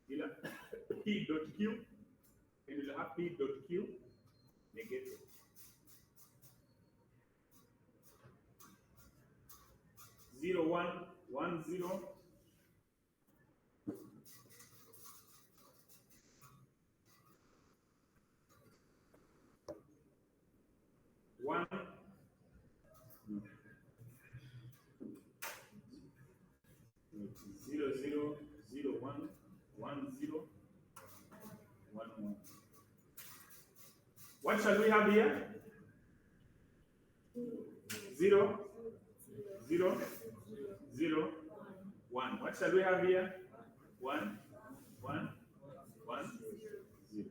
you'll have P dot Q, and you'll have P dot Q negative. Zero, one, 0. One, 0, 0, 0, 1, 1, 0, 1, 1. What shall we have here? 0, 0, 0, 1. What shall we have here? 1, 1, 1, 0.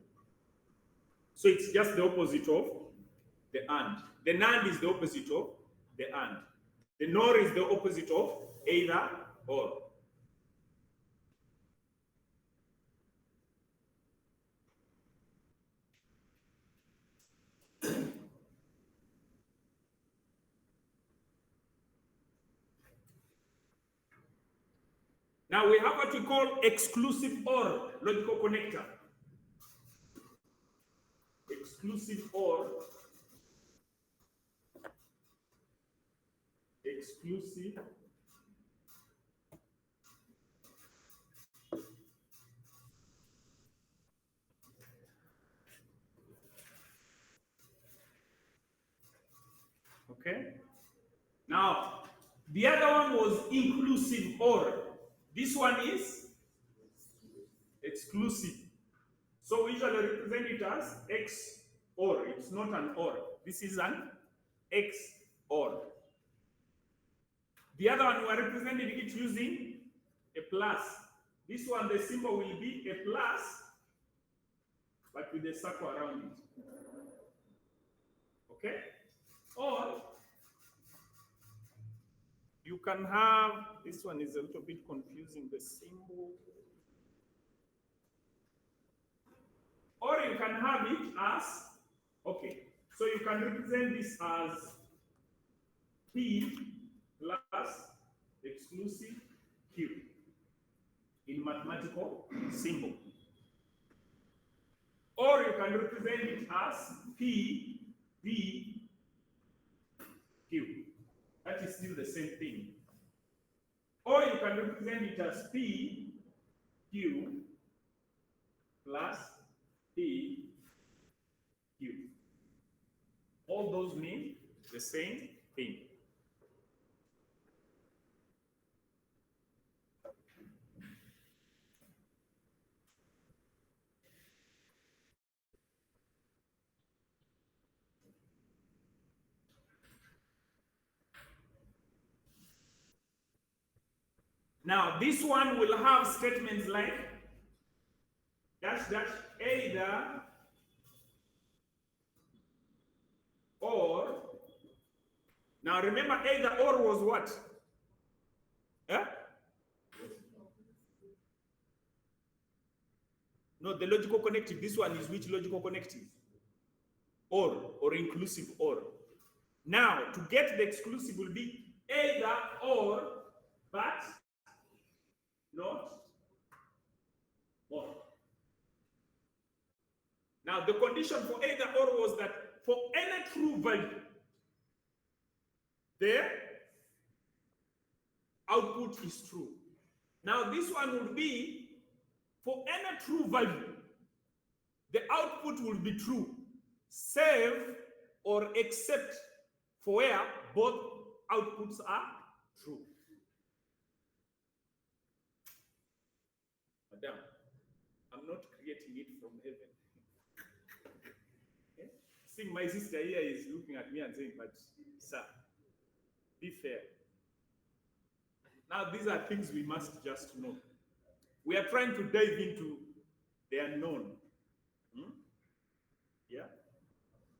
So it's just the opposite of the and. The NAND is the opposite of the and. The NOR is the opposite of either or. Now we have what we call exclusive OR logical connector. Exclusive OR. Exclusive. Okay. Now, the other one was inclusive OR. This one is exclusive. So we usually represent it as X OR. It's not an OR. This is an X or. The other one, we are representing it using a plus. This one, the symbol will be a plus, but with a circle around it. Okay? Or you can have, this one is a little bit confusing, the symbol. Or you can have it as, okay, so you can represent this as P plus exclusive Q in mathematical symbol. Or you can represent it as P, V, Q. That is still the same thing. Or you can represent it as P, Q, plus P, Q. All those mean the same thing. Now, this one will have statements like dash dash either or. Now, remember, either or was what? Yeah? No, the logical connective. This one is which logical connective? Or inclusive or. Now, to get the exclusive will be either or, but not or. Now, the condition for either or was that for any true value, the output is true. Now, this one will be for any true value, the output will be true, save or except for where both outputs are true. Madam, I'm not creating it from heaven. Okay? See, my sister here is looking at me and saying, but sir, be fair. Now, these are things we must just know. We are trying to dive into the unknown. Yeah?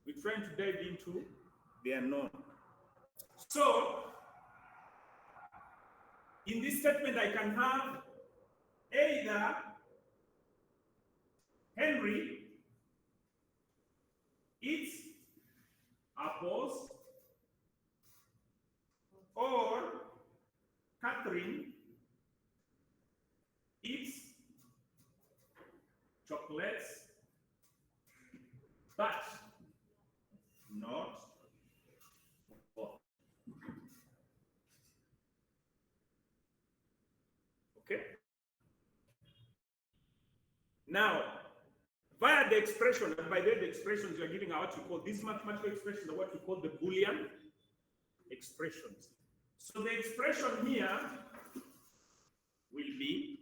We're trying to dive into the unknown. So, in this statement, I can have either Henry eats apples or Catherine eats chocolates, but not both. Okay? Now, via the expression, and by the expressions you're giving are what you call, these mathematical expressions are what we call the Boolean expressions. So the expression here will be,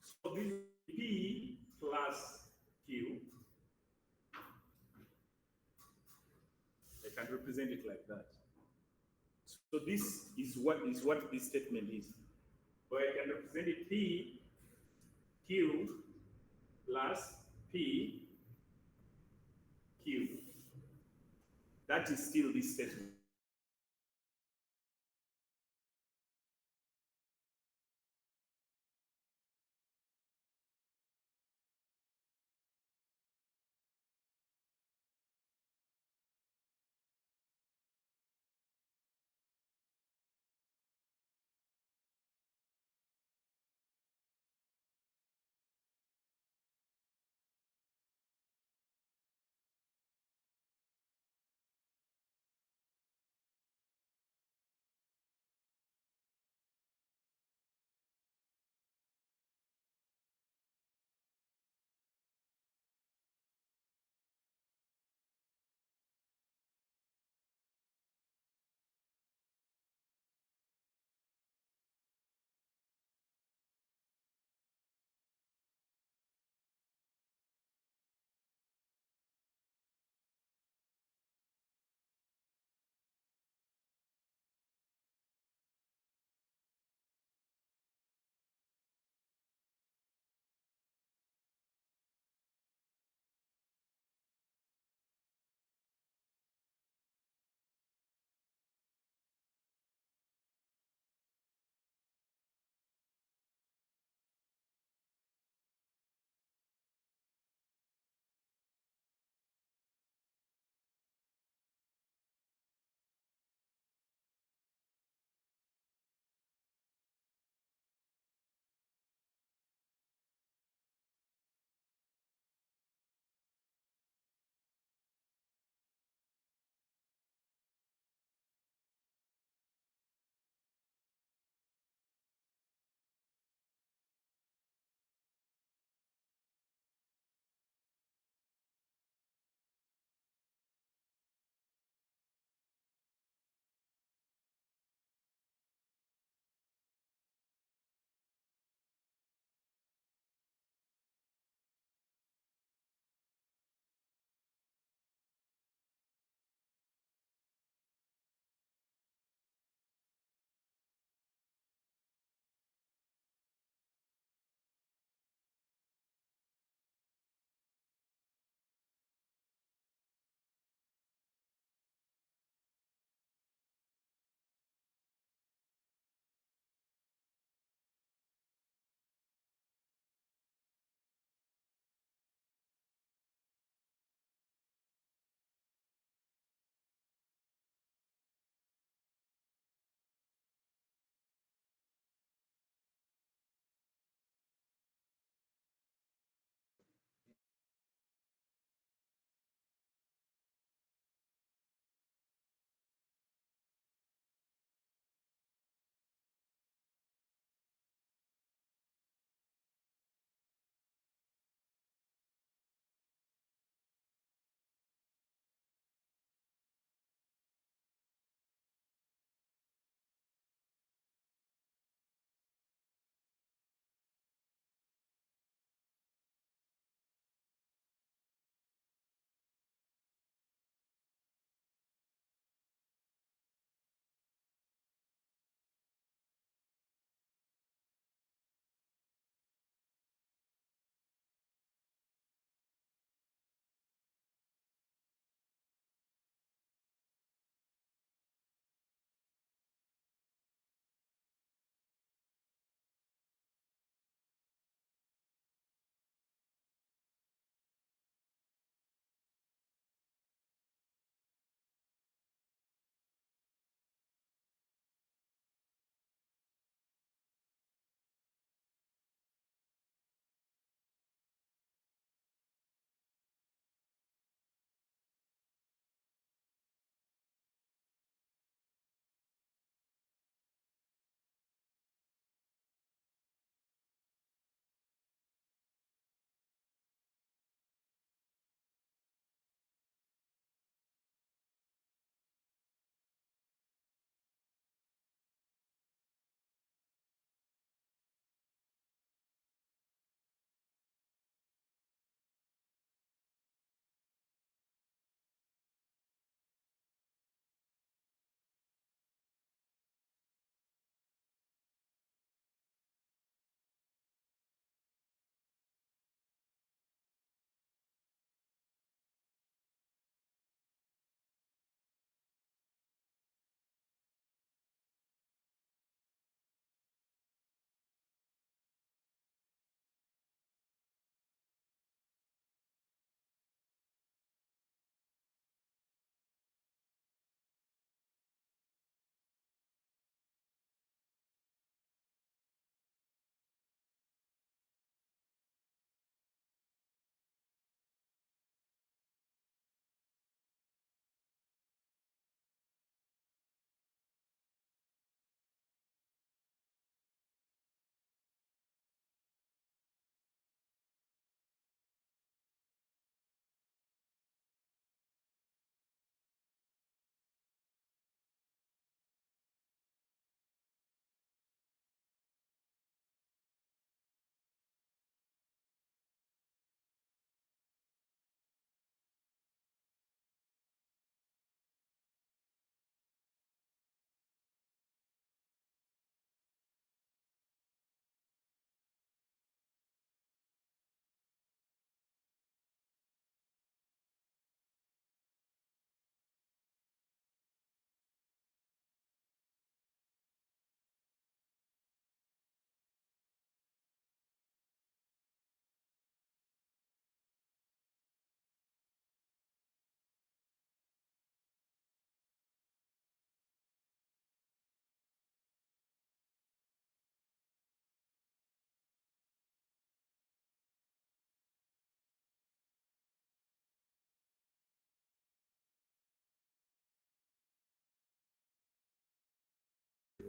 so this is P plus Q. I can represent it like that. So this is what this statement is. But I can represent it P, Q plus P, Q. That is still this statement.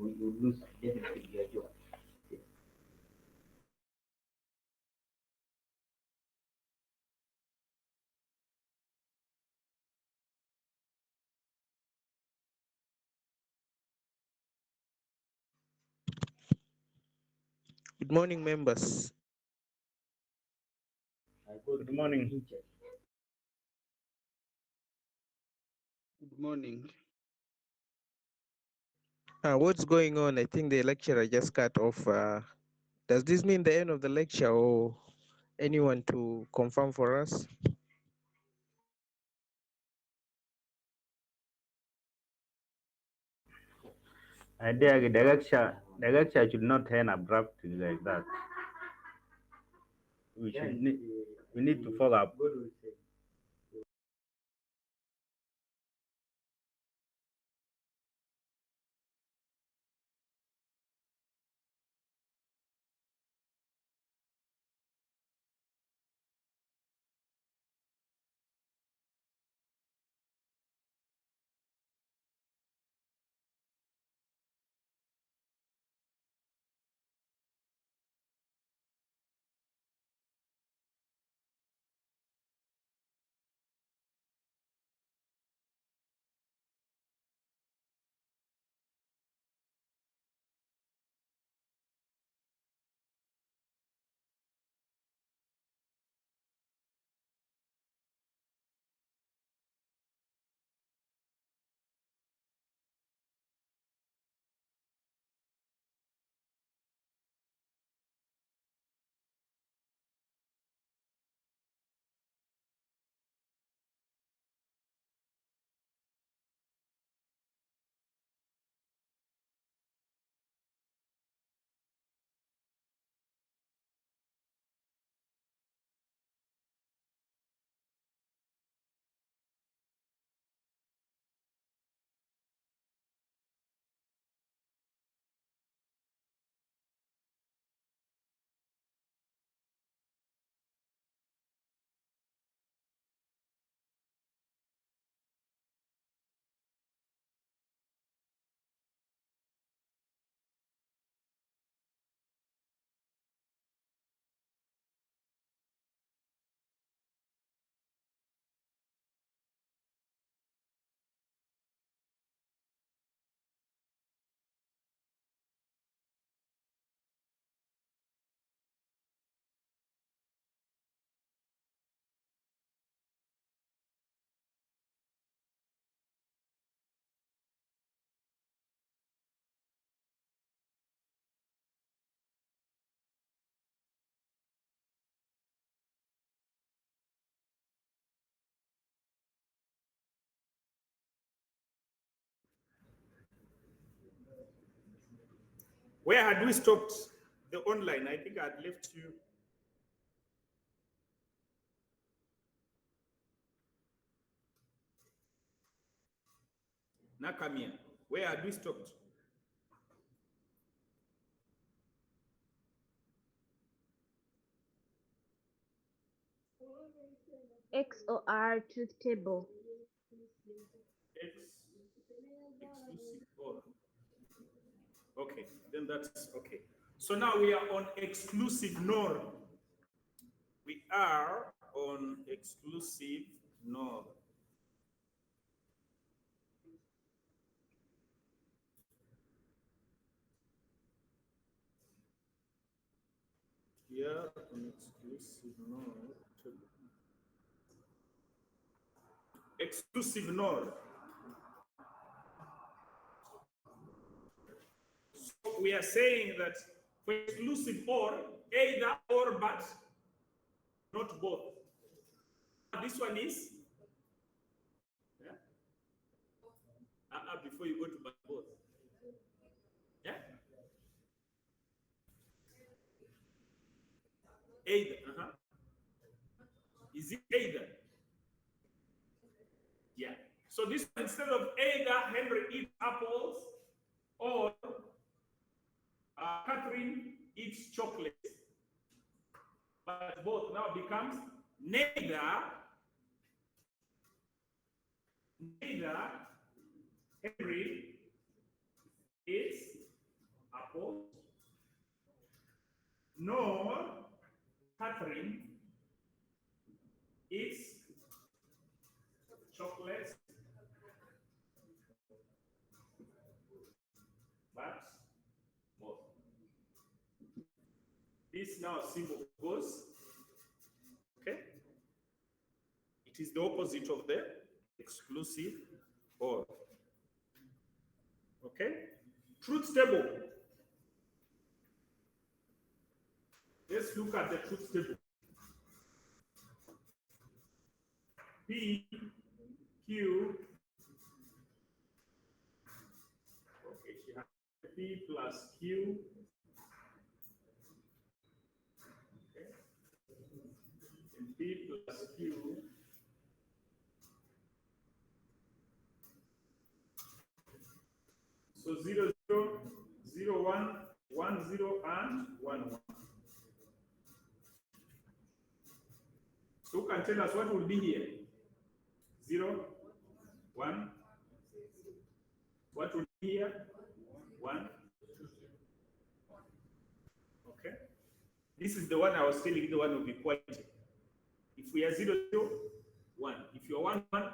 you lose definitely your job. Yes. Good morning, members. Good morning. Good morning. What's going on? I think the lecturer just cut off. Does this mean the end of the lecture, or anyone to confirm for us? The lecture should not end abruptly like that. We need to follow up. Where had we stopped? The online. I think I had left you. Nakamia. Where had we stopped? XOR truth table. Exclusive or. Okay, then that's okay. So now we are on exclusive NOR. We are on exclusive NOR. Here on exclusive NOR. Exclusive NOR. So we are saying that for exclusive or, either or but, not both. This one is, yeah? Before you go to but both. Yeah? Either. Is it either? Yeah. So this instead of either Henry eats apples or Catherine eats chocolate, but both now becomes neither Henry eats nor Catherine eats chocolates, but both. This now symbol goes, okay? It is the opposite of the exclusive or. Okay? Truth table. Let's look at the truth table. P, Q, okay, she has P plus Q, okay, and P plus Q, so 0, 0, 0, 1, 1, 0, and 1, 1. So who can tell us what will be here? 0, 1. What will be here? 1. Okay. This is the one I was telling you, the one of equality. If we are 0, 0, 1. If you are 1, 1.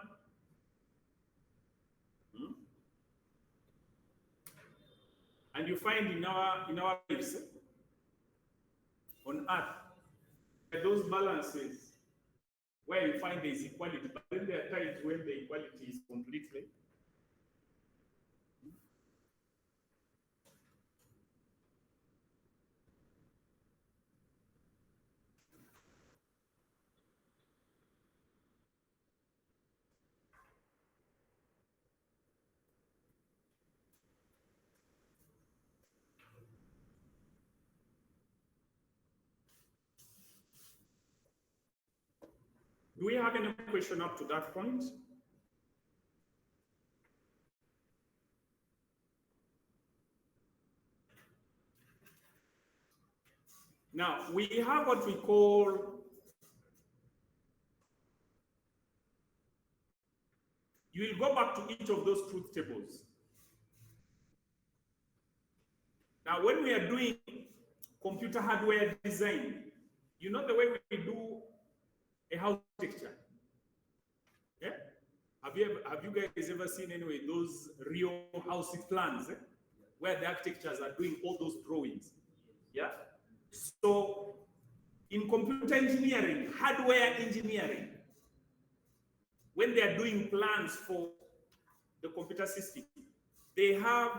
And you find in our lives on earth, those balances where you find there is equality, but then there are times when the equality is completely. Do we have any question up to that point? Now, we have what we call you will go back to each of those truth tables. Now, when we are doing computer hardware design, you know the way we do a house architecture? Yeah? Have you guys ever seen anyway those real house plans where the architectures are doing all those drawings? Yeah? So in computer engineering, hardware engineering, when they are doing plans for the computer system, they have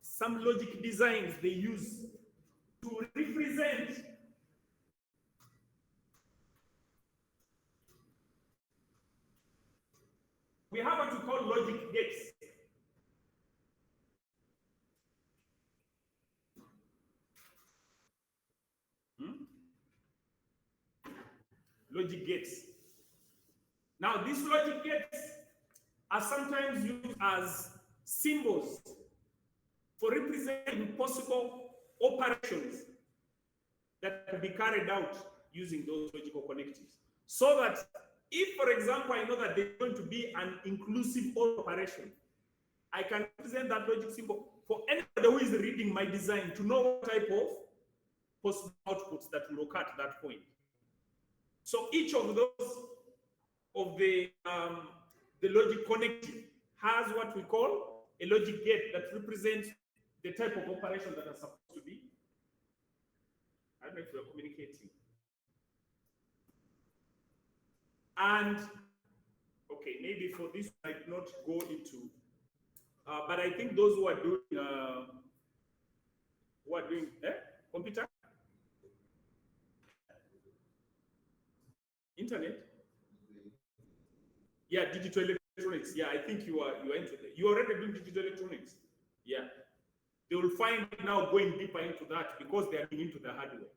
some logic designs they use to represent we have what we call logic gates. Logic gates. Now, these logic gates are sometimes used as symbols for representing possible operations that can be carried out using those logical connectives. So that if, for example, I know that there's going to be an inclusive operation, I can represent that logic symbol for anybody who is reading my design to know what type of possible outputs that will occur at that point. So each of those of the logic connective has what we call a logic gate that represents the type of operations that are supposed to be. I don't know if we are communicating. And okay, maybe for this I might not go into, but I think those who are doing computer, internet, yeah, digital electronics. Yeah, I think you are into that. You are already doing digital electronics. Yeah, they will find now going deeper into that because they are into the hardware.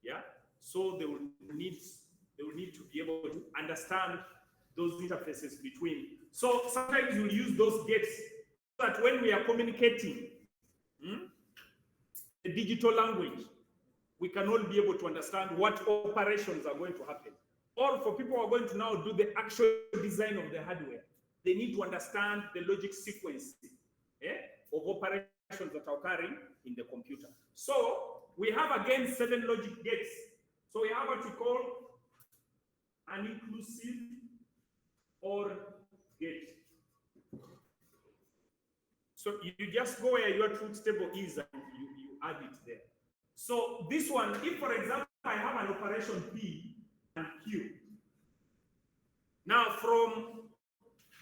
Yeah, so they will need to be able to understand those interfaces between. So sometimes you'll use those gates so that when we are communicating the digital language, we can all be able to understand what operations are going to happen. Or for people who are going to now do the actual design of the hardware, they need to understand the logic sequence of operations that are occurring in the computer. So we have again 7 logic gates. So we have what we call an inclusive OR gate. So you just go where your truth table is and you add it there. So this one, if for example, I have an operation P and Q. Now from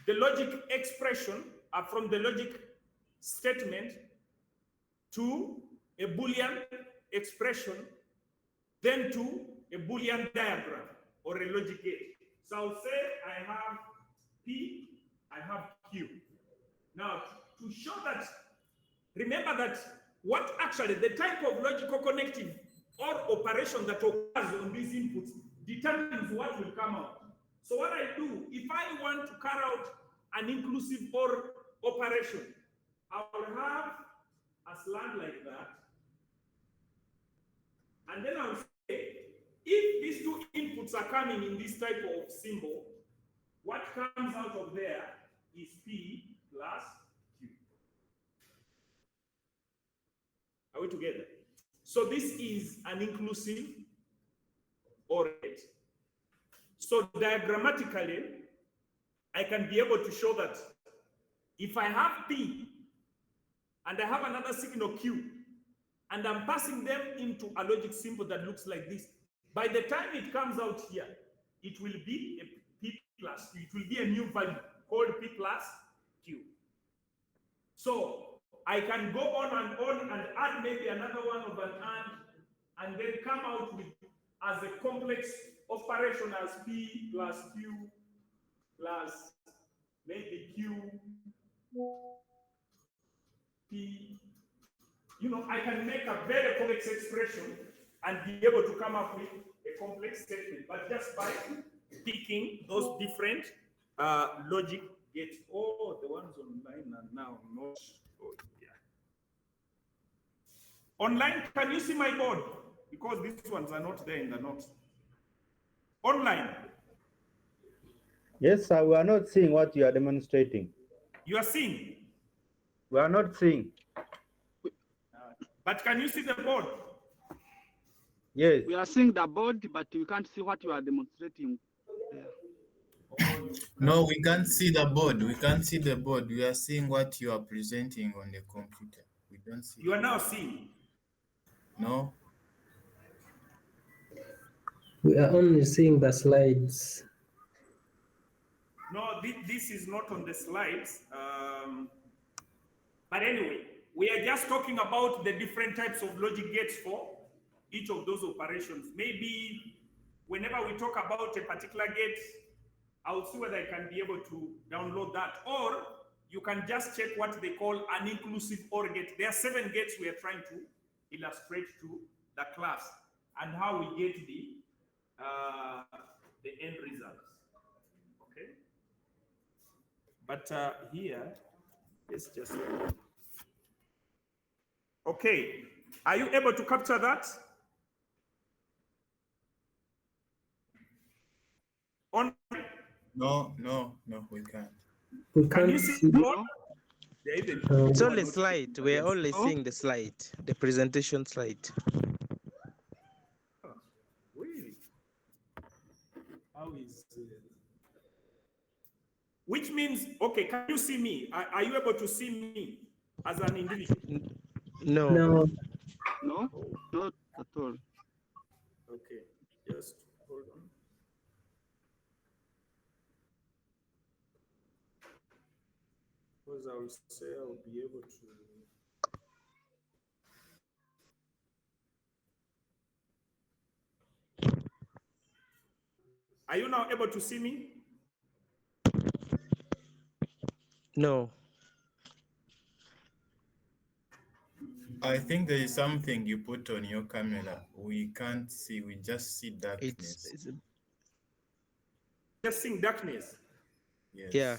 the logic expression, from the logic statement to a Boolean expression, then to a Boolean diagram or a logic gate. So I'll say I have P, I have Q. Now, to show that, remember that what actually the type of logical connective or operation that occurs on these inputs determines what will come out. So what I do, if I want to carry out an inclusive OR operation, I will have a slant like that. And then I'll say, if these two inputs are coming in this type of symbol, what comes out of there is P plus Q. Are we together? So this is an inclusive OR gate. So diagrammatically, I can be able to show that if I have P and I have another signal Q, and I'm passing them into a logic symbol that looks like this, by the time it comes out here, it will be a P plus Q. It will be a new value called P plus Q. So I can go on and add maybe another one of an and then come out with as a complex operation as P plus Q plus maybe Q, P. You know, I can make a very complex expression and be able to come up with a complex statement, but just by picking those different logic gates. Oh, the ones online are now not. Oh, yeah. Online, can you see my board? Because these ones are not there in the notes. Online. Yes, sir, we are not seeing what you are demonstrating. You are seeing. We are not seeing. But can you see the board? Yes. We are seeing the board, but we can't see what you are demonstrating there. No, we can't see the board. We can't see the board. We are seeing what you are presenting on the computer. We don't see. You are now seeing. No. We are only seeing the slides. No, this is not on the slides. But anyway, we are just talking about the different types of logic gates for each of those operations. Maybe whenever we talk about a particular gate, I'll see whether I can be able to download that. Or you can just check what they call an inclusive OR gate. There are 7 gates we are trying to illustrate to the class and how we get the end results. Okay. But here, let's just. Okay. Are you able to capture that? On. No, we can't. We Can you can't see see. the board? Even It's only slide. We're only seeing the slide, the presentation slide. Oh, really? How is which means, okay, can you see me? Are you able to see me as an individual? No. No. No, not at all. Okay, just hold on. Because I will say I'll be able to. Are you now able to see me? No. I think there is something you put on your camera. We can't see. We just see darkness. It's Just seeing darkness. Yes. yeah.